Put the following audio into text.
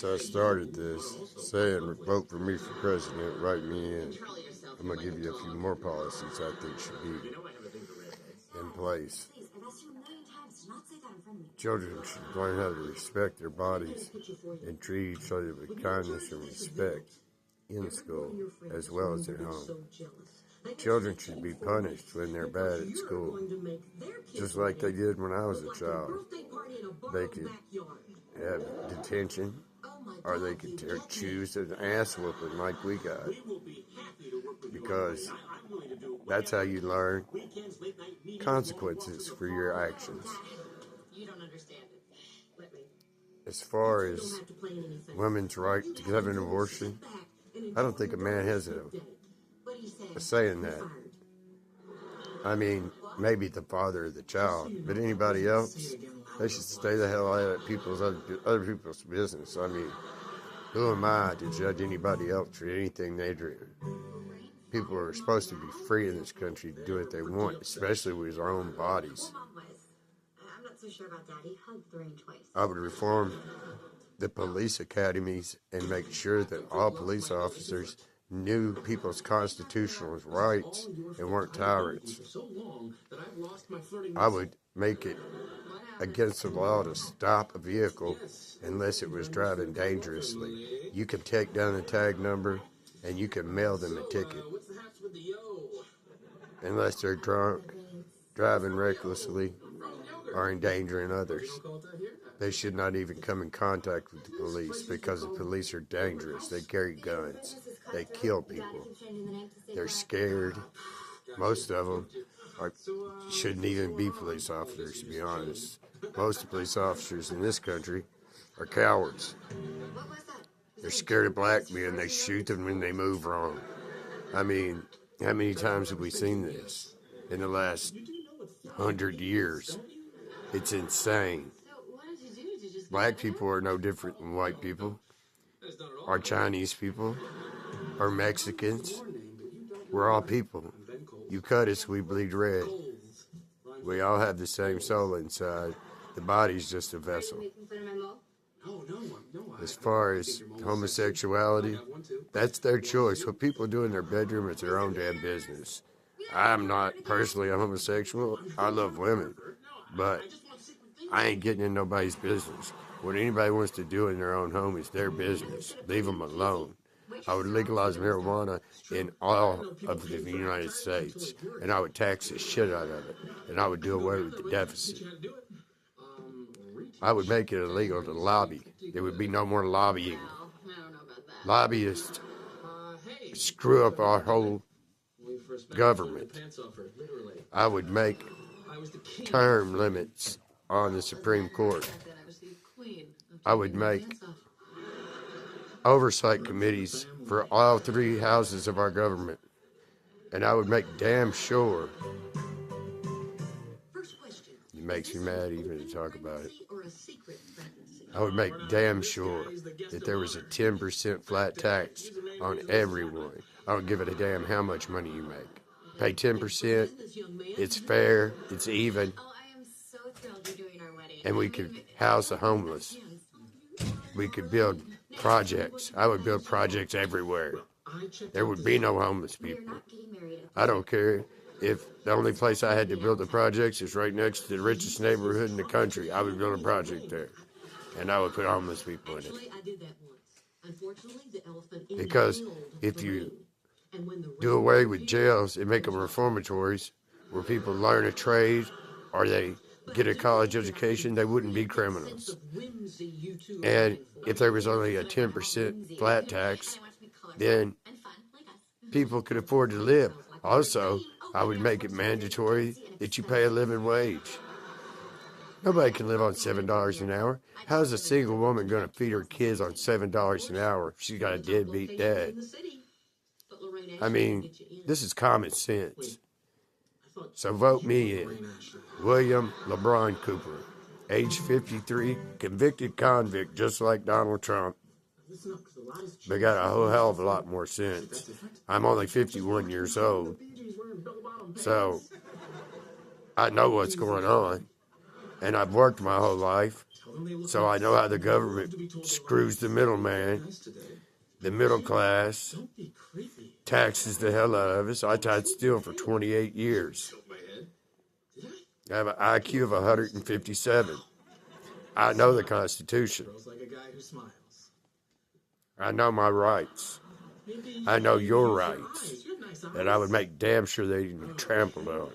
I started this saying, vote for me for president, write me in. I'm going to give you a few more policies I think should be in place. Children should learn how to respect their bodies and treat each other with kindness and respect in school as well as at home. Children should be punished when they're bad at school, just like they did when I was a child. They could have detention, or they could choose an ass whooping like we got, because that's how you learn consequences for your actions. As far as women's right to have an abortion, I don't think a man has a say in that. I mean, maybe the father of the child, but anybody else, they should stay the hell out of other people's business. I mean, who am I to judge anybody else for anything they do? People are supposed to be free in this country to do what they want, especially with their own bodies. I would reform the police academies and make sure that all police officers knew people's constitutional rights and weren't tyrants. I would make it against the law to stop a vehicle unless it was driving dangerously. You can take down the tag number and you can mail them a ticket. Unless they're drunk, driving recklessly, or endangering others. They should not even come in contact with the police because the police are dangerous. They carry guns. They kill people. They're scared. Most of them shouldn't even be police officers, to be honest. Most of the police officers in this country are cowards. They're scared of black men. They shoot them when they move wrong. I mean, how many times have we seen this in the last 100 years? It's insane. Black people are no different than white people, or Chinese people, or Mexicans. We're all people. You cut us, we bleed red. We all have the same soul inside. The body's just a vessel. As far as homosexuality, that's their choice. What people do in their bedroom is their own damn business. I'm not personally a homosexual. I love women, but I ain't getting in nobody's business. What anybody wants to do in their own home is their business. Leave them alone. I would legalize marijuana in all of the United States, and I would tax the shit out of it, and I would do away with the deficit. I would make it illegal to lobby. There would be no more lobbying. Lobbyists screw up our whole government. I would make term limits on the Supreme Court. I would make oversight committees for all three houses of our government. And I would make damn sure, it makes me mad even to talk about it, I would make damn sure that there was a 10% flat tax on everyone. I don't give it a damn how much money you make. Pay 10%, it's fair, it's even, and we could house the homeless. We could build projects. I would build projects everywhere. There would be no homeless people. I don't care if the only place I had to build the projects is right next to the richest neighborhood in the country. I would build a project there, and I would put homeless people in it. Because if you do away with jails and make them reformatories where people learn a trade or they get a college education, they wouldn't be criminals. And if there was only a 10% flat tax, then people could afford to live. Also, I would make it mandatory that you pay a living wage. Nobody can live on $7 an hour. How's a single woman going to feed her kids on $7 an hour if she's got a deadbeat dad? I mean, this is common sense. So vote me in. William LeBron Cooper, age 53, convicted convict just like Donald Trump, but got a whole hell of a lot more sense. I'm only 51 years old, so I know what's going on, and I've worked my whole life, So I know how the government screws the middleman, the middle class, taxes the hell out of us. I tried stealing for 28 years. I have an IQ of 157. I know the Constitution. I know my rights. I know your rights. And I would make damn sure they didn't trample on.